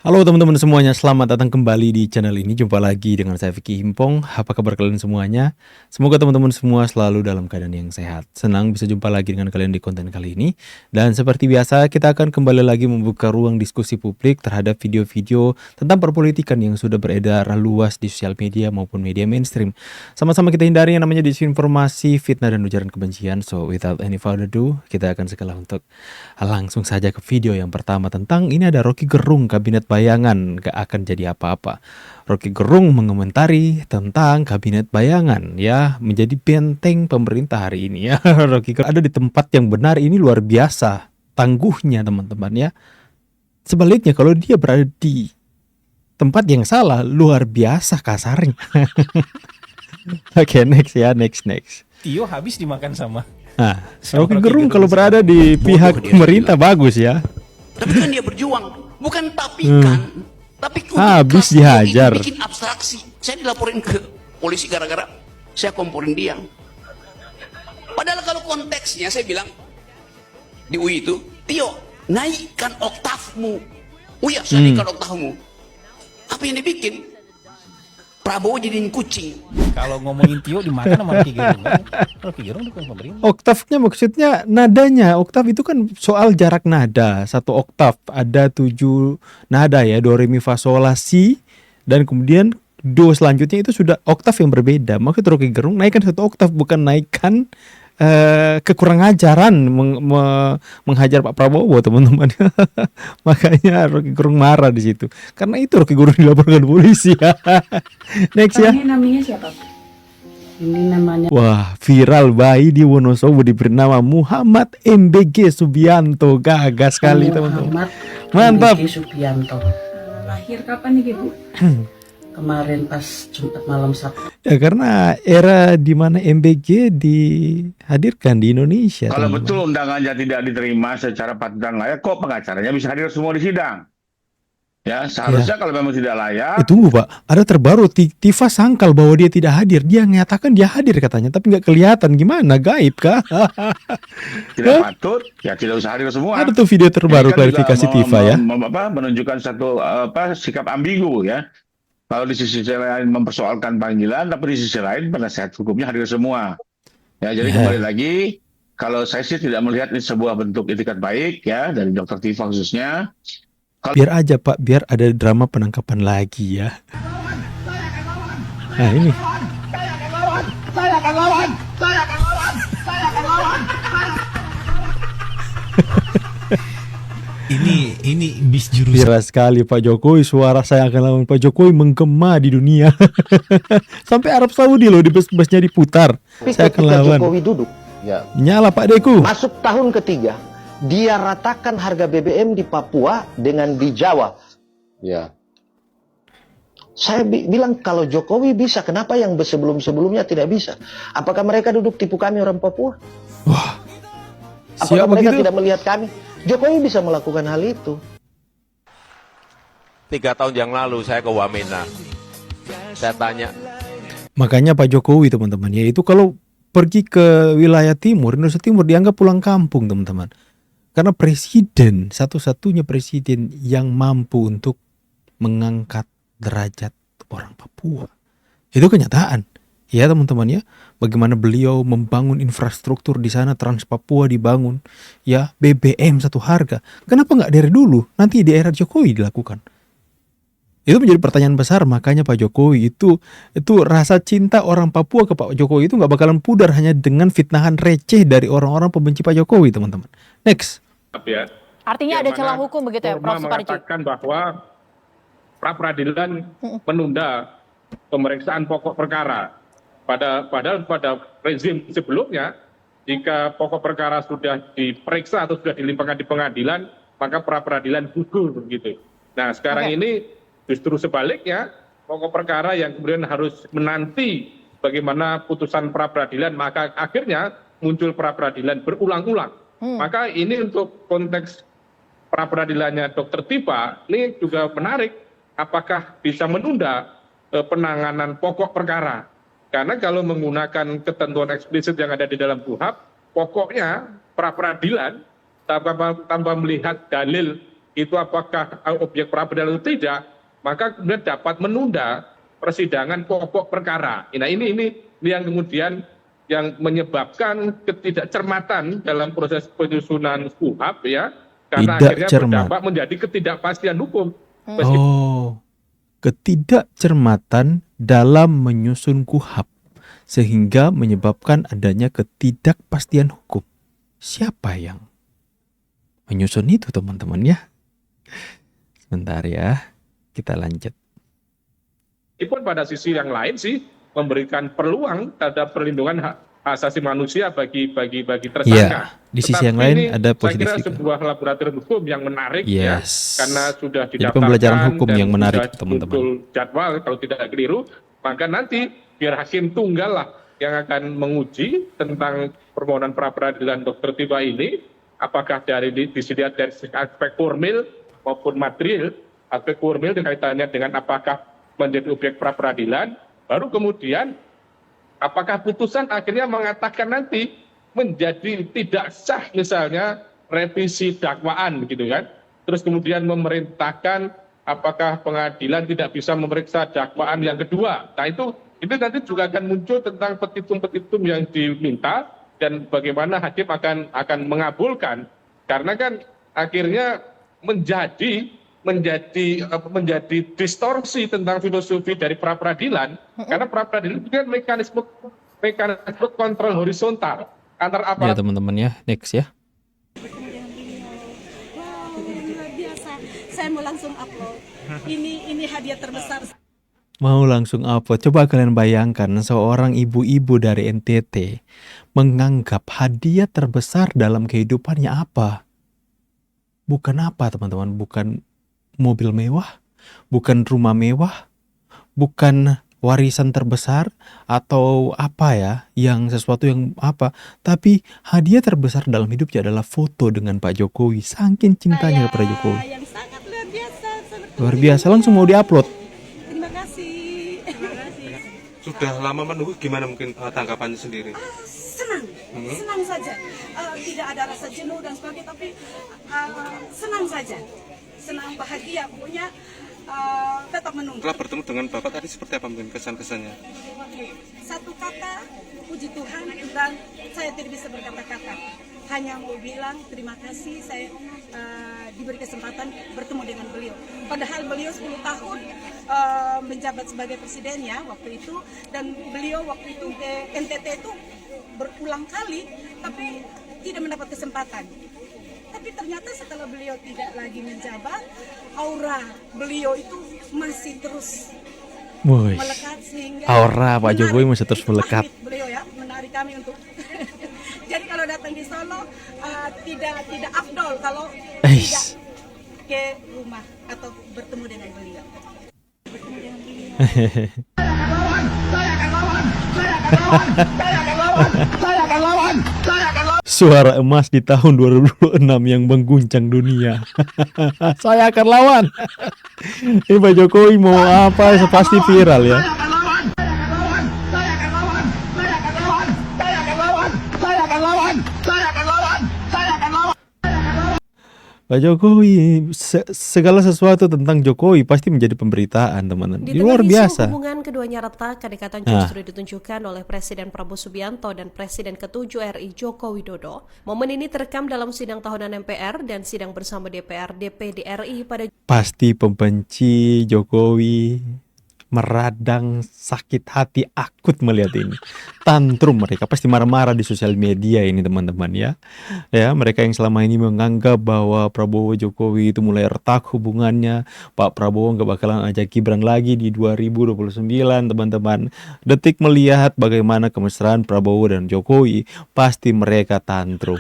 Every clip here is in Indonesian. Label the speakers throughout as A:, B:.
A: Halo teman-teman semuanya, selamat datang kembali di channel ini. Jumpa lagi dengan saya Vicky Himpong. Apa kabar kalian semuanya? Semoga teman-teman semua selalu dalam keadaan yang sehat. Senang bisa jumpa lagi dengan kalian di konten kali ini. Dan seperti biasa, kita akan kembali lagi membuka ruang diskusi publik terhadap video-video tentang perpolitikan yang sudah beredar luas di sosial media maupun media mainstream. Sama-sama kita hindari yang namanya disinformasi, fitnah, dan ujaran kebencian. So, without any further ado, kita akan segera untuk langsung saja ke video yang pertama tentang ini ada Rocky Gerung, Kabinet Bayangan gak akan jadi apa-apa. Rocky Gerung mengomentari tentang Kabinet Bayangan ya menjadi benteng pemerintah hari ini ya. Rocky Gerung ada di tempat yang benar, ini luar biasa tangguhnya teman-teman ya. Sebaliknya kalau dia berada di tempat yang salah, luar biasa kasarnya. Oke, next ya, next.
B: Tio habis dimakan sama
A: Nah,
B: Rocky
A: Rocky Gerung kalau
B: Gerung
A: berada di pihak
C: dia
A: pemerintah bagus ya.
C: Tapi kan dia berjuang, bukan tapi
A: Habis
C: keras
A: dihajar.
C: itu bikin abstraksi. Saya dilaporin ke polisi gara-gara saya komporin dia. Padahal kalau konteksnya saya bilang di UI itu, Tio, naikkan oktavmu. Uya, saya naikkan oktavmu. Apa yang dibikin? Prabowo jadiin kucing.
B: kalau ngomongin Tio dimakan sama Rocky Gerung kan? Rocky Gerung dukung pemerintah.
A: Oktavnya maksudnya nadanya. Oktav itu kan soal jarak nada. Satu oktav ada 7 nada ya. Do, re, mi, fa, sol, la, si. Dan kemudian do selanjutnya itu sudah oktav yang berbeda. Maksud Rocky Gerung naikkan satu oktav, bukan naikkan kekurang ajaran menghajar Pak Prabowo teman-teman. Makanya Rocky Gerung marah di situ. Karena itu Rocky Gerung dilaporkan polisi ya. Next ya.
D: Ini namanya siapa? Ini namanya
A: Wah, viral bayi di Wonosobo diberi nama Muhammad MBG Subianto. Gagas sekali teman-teman.
D: Muhammad
A: Mantap.
D: MBG Subianto. Lahir kapan nih Bu? Kemarin pas Jumat malam Sabtu.
A: Ya karena era di mana MBG dihadirkan di Indonesia.
E: Kalau
A: teman-teman.
E: betul undangannya tidak diterima secara patut dan layak, kok pengacaranya bisa hadir semua di sidang? Ya, seharusnya kalau memang tidak layak,
A: Tunggu Pak, ada terbaru. Tifa sangkal bahwa dia tidak hadir. Dia menyatakan dia hadir katanya, tapi nggak kelihatan. Gimana? Gaib kah?
E: tidak patut, ya tidak usah hadir semua.
A: Ada tuh video terbaru
E: Ini kan
A: klarifikasi
E: juga
A: Tifa ya.
E: menunjukkan satu sikap ambigu ya. Kalau di sisi lain mempersoalkan panggilan, tapi di sisi lain penasihat hukumnya hadir semua. Ya, jadi kembali lagi, kalau saya sih tidak melihat ini sebuah bentuk itikat baik ya dari Dr. Tifa khususnya.
A: Biar aja Pak, biar ada drama penangkapan lagi ya. Nah ini.
B: Ini bis jurusan.
A: Viral sekali Pak Jokowi, suara saya akan lawan Pak Jokowi menggema di dunia. Sampai Arab Saudi loh, di bus-busnya diputar. Saya akan
F: Ketika
A: lawan.
F: Jokowi duduk, ya,
A: Nyala Pak Deku.
F: masuk tahun ketiga, dia ratakan harga BBM di Papua dengan di Jawa. Ya. Saya bilang kalau Jokowi bisa, kenapa yang sebelum-sebelumnya tidak bisa? Apakah mereka duduk tipu kami orang Papua?
A: Wah.
F: Apakah
A: Siapa
F: mereka
A: gitu?
F: tidak melihat kami? Jokowi bisa melakukan hal itu.
G: 3 tahun yang lalu saya ke Wamena. Saya tanya,
A: Makanya Pak Jokowi teman-teman, yaitu kalau pergi ke wilayah timur, Indonesia Timur dianggap pulang kampung teman-teman. Karena presiden, satu-satunya presiden yang mampu untuk mengangkat derajat orang Papua. Itu kenyataan. Ya teman-teman ya, bagaimana beliau membangun infrastruktur di sana, Trans Papua dibangun, ya BBM satu harga. Kenapa nggak dari dulu? Nanti di era Jokowi dilakukan. Itu menjadi pertanyaan besar. Makanya Pak Jokowi itu rasa cinta orang Papua ke Pak Jokowi itu nggak bakalan pudar hanya dengan fitnahan receh dari orang-orang pembenci Pak Jokowi teman-teman. Next.
H: Ya.
I: Artinya
H: Yang
I: ada celah
H: mana
I: hukum begitu ya, Prof.
H: Norma
I: Suparji?
H: mengatakan bahwa pra-peradilan menunda pemeriksaan pokok perkara. Padahal pada rezim sebelumnya, jika pokok perkara sudah diperiksa atau sudah dilimpahkan di pengadilan, maka pra-peradilan gugur begitu. Nah, sekarang ini justru sebaliknya, pokok perkara yang kemudian harus menanti bagaimana putusan pra-peradilan, maka akhirnya muncul pra-peradilan berulang-ulang. Maka ini untuk konteks pra-peradilannya Dr. Tifa, ini juga menarik, apakah bisa menunda penanganan pokok perkara. Karena kalau menggunakan ketentuan eksplisit yang ada di dalam KUHP, pokoknya pra-peradilan tanpa melihat dalil itu apakah objek pra peradilan atau tidak, maka kemudian dapat menunda persidangan pokok perkara. Nah, ini yang kemudian yang menyebabkan ketidakcermatan dalam proses penyusunan KUHP ya, karena
A: Tidak
H: akhirnya
A: cermat.
H: berdampak menjadi ketidakpastian hukum.
A: Oh, ketidakcermatan dalam menyusun KUHP sehingga menyebabkan adanya ketidakpastian hukum. Siapa yang menyusun itu, teman-teman ya? Sebentar ya, kita lanjut.
H: Meskipun pada sisi yang lain sih memberikan peluang terhadap perlindungan hak asasi manusia bagi tersangka.
A: Ya, di sisi yang lain
H: ini
A: ada
H: saya
A: positif
H: kira
A: juga.
H: sebuah laboratorium hukum yang menarik ya,
A: Yes.
H: karena sudah
A: Jadi
H: didaftarkan
A: pembelajaran hukum
H: dan
A: yang menarik,
H: sudah
A: teman-teman.
H: betul jadwal kalau tidak keliru, maka nanti biar hakim tunggal lah yang akan menguji tentang permohonan pra peradilan Dr. Tiba ini, apakah dilihat dari aspek formil maupun material. Aspek formil kaitannya dengan apakah menjadi objek pra peradilan, baru kemudian apakah putusan akhirnya mengatakan nanti menjadi tidak sah misalnya revisi dakwaan gitu kan. Terus kemudian memerintahkan apakah pengadilan tidak bisa memeriksa dakwaan yang kedua. Nah itu nanti juga akan muncul tentang petitum-petitum yang diminta dan bagaimana hakim akan mengabulkan. Karena kan akhirnya menjadi distorsi tentang filosofi dari pra peradilan, karena pra peradilan itu kan mekanisme kontrol horizontal antara
A: Ya,
H: aparat.
A: teman-teman ya, next ya.
I: Wow, luar biasa. Saya mau langsung upload. Ini hadiah terbesar.
A: Mau langsung upload. Coba kalian bayangkan seorang ibu-ibu dari NTT menganggap hadiah terbesar dalam kehidupannya apa? Bukan apa, teman-teman? Bukan mobil mewah, bukan rumah mewah, bukan warisan terbesar atau apa ya, yang sesuatu yang apa, tapi hadiah terbesar dalam hidupnya adalah foto dengan Pak Jokowi. Saking cintanya kepada Jokowi.
I: Yang sangat luar biasa.
A: Luar biasa, langsung mau diupload.
I: Terima kasih.
J: Sudah lama menunggu, gimana mungkin tanggapannya sendiri?
I: Senang saja. Tidak ada rasa jenuh dan sebagainya, tapi senang saja. Senang, bahagia, pokoknya tetap menunggu.
J: Setelah bertemu dengan Bapak tadi seperti apa mungkin kesan-kesannya?
I: Satu kata, puji Tuhan, dan saya tidak bisa berkata-kata. Hanya mau bilang terima kasih saya diberi kesempatan bertemu dengan beliau. Padahal beliau 10 tahun menjabat sebagai presiden ya waktu itu, dan beliau waktu itu ke NTT itu berulang kali, tapi tidak mendapat kesempatan. Tapi ternyata setelah beliau tidak lagi menjabat, aura beliau itu masih terus
A: Woi,
I: melekat, sehingga
A: aura Pak Jokowi masih terus
I: Itu
A: melekat.
I: pamit beliau ya, menarik kami untuk jadi kalau datang di Solo tidak afdol kalau tidak ke rumah atau bertemu dengan beliau.
A: Suara emas di tahun 2026 yang mengguncang dunia. Saya akan lawan. Ini Pak Jokowi mau apa? Pasti viral ya. Pak Jokowi, segala sesuatu tentang Jokowi pasti menjadi pemberitaan, teman-teman.
K: Di
A: Luar
K: tengah isu
A: biasa.
K: hubungan keduanya retak, kedekatan justru ditunjukkan oleh Presiden Prabowo Subianto dan Presiden ke-7 RI Joko Widodo. Momen ini terekam dalam sidang tahunan MPR dan sidang bersama DPR DPD RI pada
A: Pasti pembenci Jokowi meradang sakit hati akut melihat ini. Tantrum mereka pasti marah-marah di sosial media ini, teman-teman ya. Ya, mereka yang selama ini menganggap bahwa Prabowo Jokowi itu mulai retak hubungannya. Pak Prabowo nggak bakalan ajak Gibran lagi di 2029, teman-teman. Detik melihat bagaimana kemesraan Prabowo dan Jokowi, pasti mereka tantrum.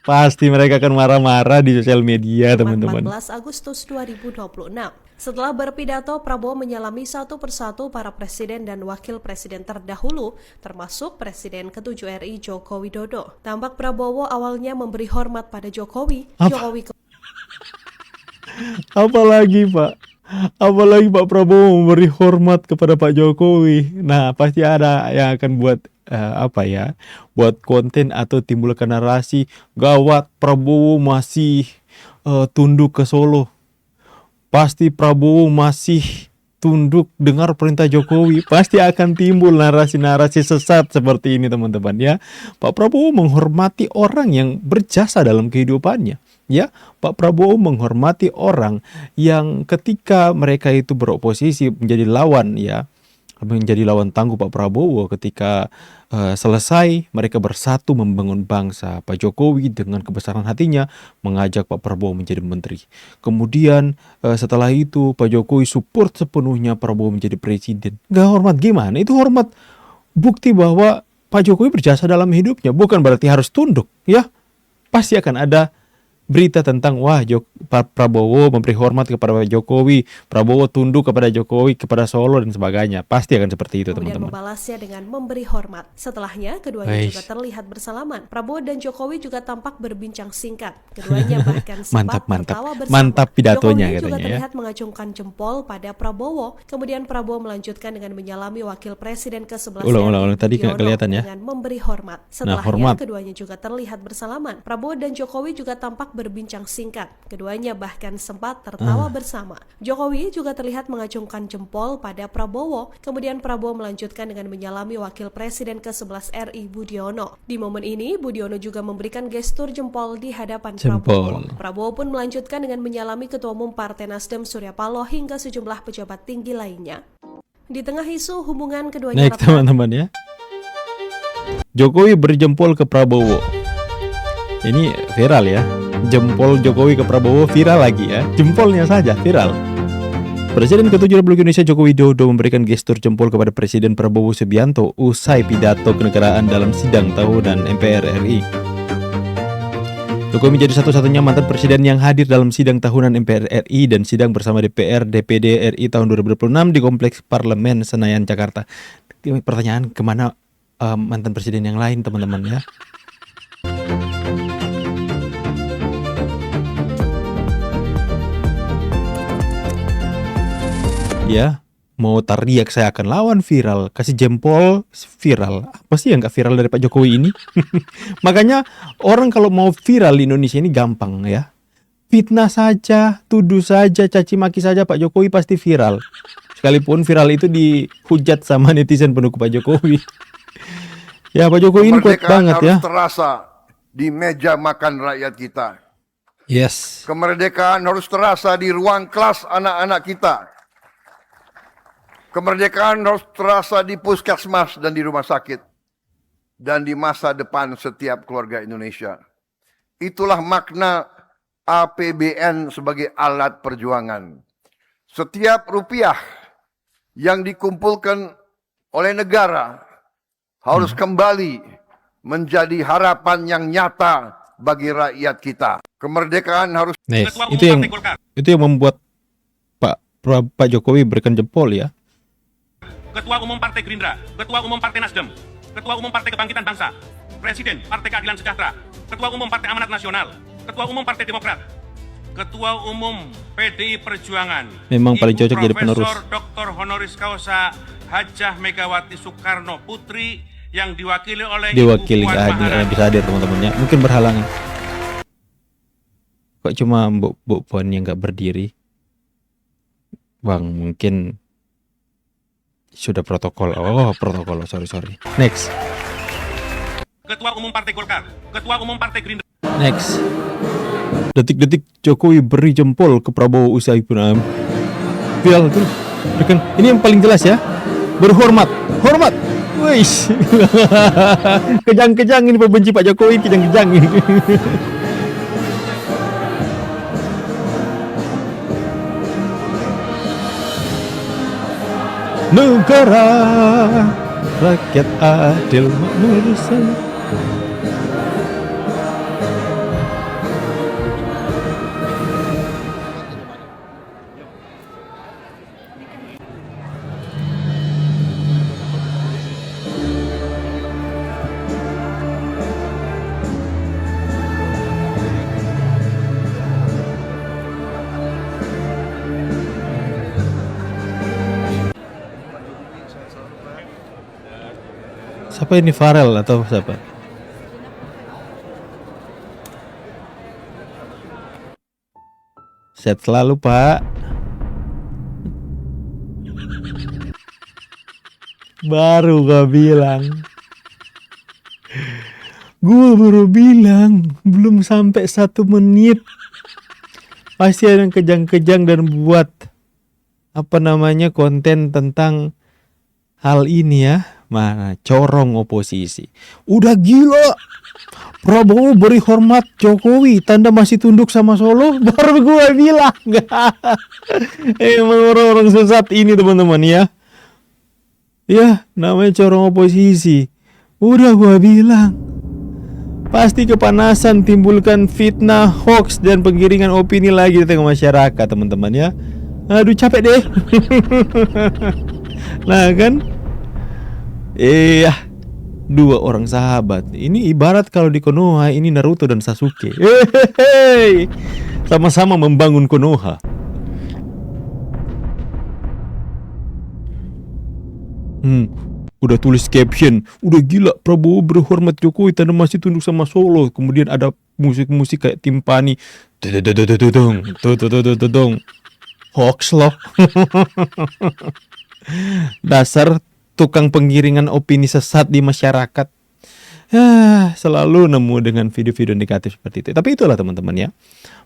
A: Pasti mereka akan marah-marah di sosial media, teman-teman.
K: 14 Agustus 2026. Setelah berpidato, Prabowo menyalami satu persatu para presiden dan wakil presiden terdahulu, termasuk Presiden ke-7 RI Joko Widodo. Tampak Prabowo awalnya memberi hormat pada Jokowi.
A: Apalagi Pak Prabowo memberi hormat kepada Pak Jokowi. Nah, pasti ada yang akan buat buat konten atau timbulkan narasi gawat, Prabowo masih tunduk ke Solo. Pasti Prabowo masih tunduk dengar perintah Jokowi. Pasti akan timbul narasi-narasi sesat seperti ini teman-teman ya. Pak Prabowo menghormati orang yang berjasa dalam kehidupannya. Ya, Pak Prabowo menghormati orang yang ketika mereka itu beroposisi menjadi lawan ya, menjadi lawan tangguh Pak Prabowo ketika selesai mereka bersatu membangun bangsa. Pak Jokowi dengan kebesaran hatinya mengajak Pak Prabowo menjadi menteri. Kemudian setelah itu Pak Jokowi support sepenuhnya Prabowo menjadi presiden. Gak hormat gimana? Itu hormat bukti bahwa Pak Jokowi berjasa dalam hidupnya. Bukan berarti harus tunduk ya. Pasti akan ada berita tentang wah Pak Prabowo memberi hormat kepada Pak Jokowi, Prabowo tunduk kepada Jokowi, kepada Solo dan sebagainya. Pasti akan seperti itu
K: kemudian
A: teman-teman.
K: Membalasnya dengan memberi hormat. Setelahnya keduanya juga terlihat bersalaman. Prabowo dan Jokowi juga tampak berbincang singkat. Keduanya bahkan sempat tertawa bersama.
A: Mantap pidatonya
K: Jokowi juga
A: katanya
K: terlihat mengacungkan jempol pada Prabowo. Kemudian Prabowo melanjutkan dengan menyalami Wakil Presiden ke-11
A: Ulang tadi nggak kelihatan ya.
K: dengan memberi hormat. Setelahnya keduanya juga terlihat bersalaman. Prabowo dan Jokowi juga tampak berbincang singkat. Keduanya bahkan sempat tertawa bersama. Jokowi juga terlihat mengacungkan jempol pada Prabowo. Kemudian Prabowo melanjutkan dengan menyalami Wakil Presiden ke-11 RI Budiono. Di momen ini, Budiono juga memberikan gestur jempol di hadapan Prabowo. Prabowo pun melanjutkan dengan menyalami Ketua Umum Partai Nasdem Surya Paloh hingga sejumlah pejabat tinggi lainnya. Di tengah isu hubungan keduanya
A: Next teman-teman ya. Jokowi berjempol ke Prabowo. Ini viral ya. Jempol Jokowi ke Prabowo viral lagi ya. Jempolnya saja viral. Presiden ke-7 Republik Indonesia Joko Widodo memberikan gestur jempol kepada Presiden Prabowo Subianto usai pidato kenegaraan dalam sidang tahunan MPR RI. Jokowi menjadi satu-satunya mantan presiden yang hadir dalam sidang tahunan MPR RI dan sidang bersama DPR DPD RI tahun 2026 di Kompleks Parlemen Senayan, Jakarta. Pertanyaan, kemana mantan presiden yang lain teman-teman ya? Ya, mau teriak saya akan lawan viral, kasih jempol viral. Apa sih yang gak viral dari Pak Jokowi ini? Makanya orang kalau mau viral di Indonesia ini gampang ya. Fitnah saja, tuduh saja, caci maki saja Pak Jokowi pasti viral. Sekalipun viral itu dihujat sama netizen pendukung Pak Jokowi. Ya Pak Jokowi ini kuat banget ya.
L: Harus terasa di meja makan rakyat kita.
A: Yes.
L: Kemerdekaan harus terasa di ruang kelas anak-anak kita. Kemerdekaan harus terasa di puskesmas dan di rumah sakit. Dan di masa depan setiap keluarga Indonesia. Itulah makna APBN sebagai alat perjuangan. Setiap rupiah yang dikumpulkan oleh negara harus kembali menjadi harapan yang nyata bagi rakyat kita. Kemerdekaan harus...
A: Itu yang membuat Pak Jokowi berikan jempol ya.
M: Ketua Umum Partai Gerindra, Ketua Umum Partai Nasdem, Ketua Umum Partai Kebangkitan Bangsa, Presiden Partai Keadilan Sejahtera, Ketua Umum Partai Amanat Nasional, Ketua Umum Partai Demokrat, Ketua Umum PDI Perjuangan,
A: memang paling cocok jadi penerus.
M: Profesor Dr. Honoris Causa Hajah Megawati Soekarno Putri yang diwakili oleh Ibu Puan Maharani.
A: Bisa hadir teman-teman ya. Mungkin berhalangan. Kok cuma Bu Puan yang nggak berdiri? Bang, mungkin sudah protokol. Oh, protokol. Sorry. Next.
M: Ketua Umum Partai Golkar, Ketua Umum Partai Gerindra.
A: Next. Detik-detik Jokowi beri jempol ke Prabowo usai pun viral tuh. Ini yang paling jelas ya. Berhormat. Hormat. Wih. Kejang-kejang ini pembenci Pak Jokowi, kejang-kejang ini. Negara rakyat adil makmur selalu. Siapa ini, Farel atau siapa? Sehat selalu, Pak. Baru gua bilang. Gue baru bilang, belum sampai 1 menit. Pasti ada yang kejang-kejang dan buat konten tentang hal ini ya. Mana corong oposisi. Udah gila. Prabowo beri hormat Jokowi, tanda masih tunduk sama Solo. Baru gue bilang. Emang orang-orang sesat ini teman-teman ya. Ya, namanya corong oposisi. Udah gue bilang. Pasti kepanasan, timbulkan fitnah, hoax, dan penggiringan opini lagi di tengah masyarakat teman-teman ya. Aduh capek deh. Nah kan, dua orang sahabat. Ini ibarat kalau di Konoha ini Naruto dan Sasuke. Sama-sama membangun Konoha. Udah tulis caption, udah gila Prabowo berhormat Jokowi tanda masih tunduk sama Solo. Kemudian ada musik-musik kayak timpani. Hoax loh. Dasar tukang penggiringan opini sesat di masyarakat. Selalu nemu dengan video-video negatif seperti itu. Tapi itulah teman-teman ya.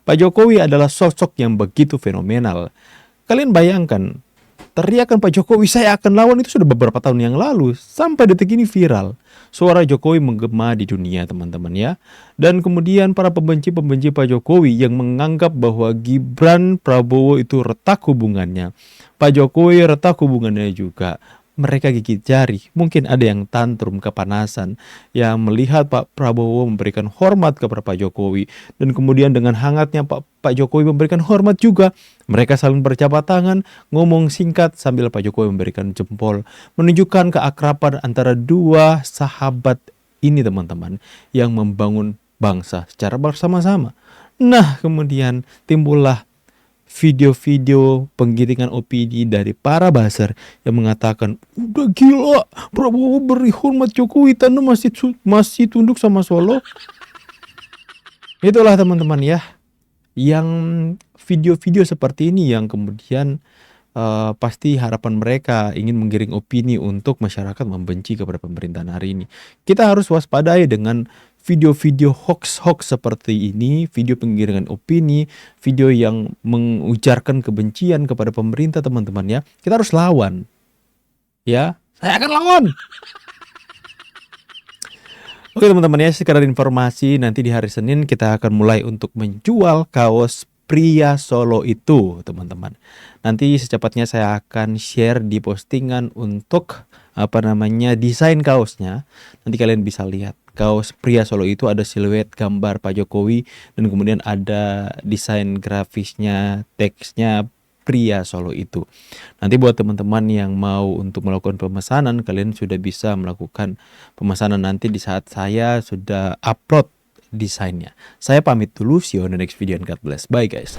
A: Pak Jokowi adalah sosok yang begitu fenomenal. Kalian bayangkan, teriakan Pak Jokowi saya akan lawan itu sudah beberapa tahun yang lalu. Sampai detik ini viral. Suara Jokowi menggema di dunia teman-teman ya. Dan kemudian para pembenci-pembenci Pak Jokowi yang menganggap bahwa Gibran Prabowo itu retak hubungannya. Pak Jokowi retak hubungannya juga. Mereka gigit jari. Mungkin ada yang tantrum kepanasan. Yang melihat Pak Prabowo memberikan hormat kepada Pak Jokowi. Dan kemudian dengan hangatnya Pak Jokowi memberikan hormat juga. Mereka saling berjabat tangan, ngomong singkat sambil Pak Jokowi memberikan jempol. Menunjukkan keakraban antara dua sahabat ini teman-teman. Yang membangun bangsa secara bersama-sama. Nah kemudian timbullah video-video penggiringan opini dari para buzzer yang mengatakan udah gila Prabowo beri hormat Jokowi tanda masih tunduk sama Solo. Itulah teman-teman ya, yang video-video seperti ini yang kemudian pasti harapan mereka ingin menggiring opini untuk masyarakat membenci kepada pemerintahan hari ini. Kita harus waspadai dengan video-video hoax-hoax seperti ini, video penggiringan opini, video yang mengujarkan kebencian kepada pemerintah teman-teman ya. Kita harus lawan. Ya, saya akan lawan. Oke teman-teman ya, sekedar informasi nanti di hari Senin kita akan mulai untuk menjual kaos pria Solo itu teman-teman. Nanti secepatnya saya akan share di postingan untuk desain kaosnya. Nanti kalian bisa lihat. Kaos pria Solo itu ada siluet gambar Pak Jokowi dan kemudian ada desain grafisnya, teksnya pria Solo itu. Nanti buat teman-teman yang mau untuk melakukan pemesanan, kalian sudah bisa melakukan pemesanan nanti di saat saya sudah upload desainnya. Saya pamit dulu, see you on the next video and God bless. Bye guys.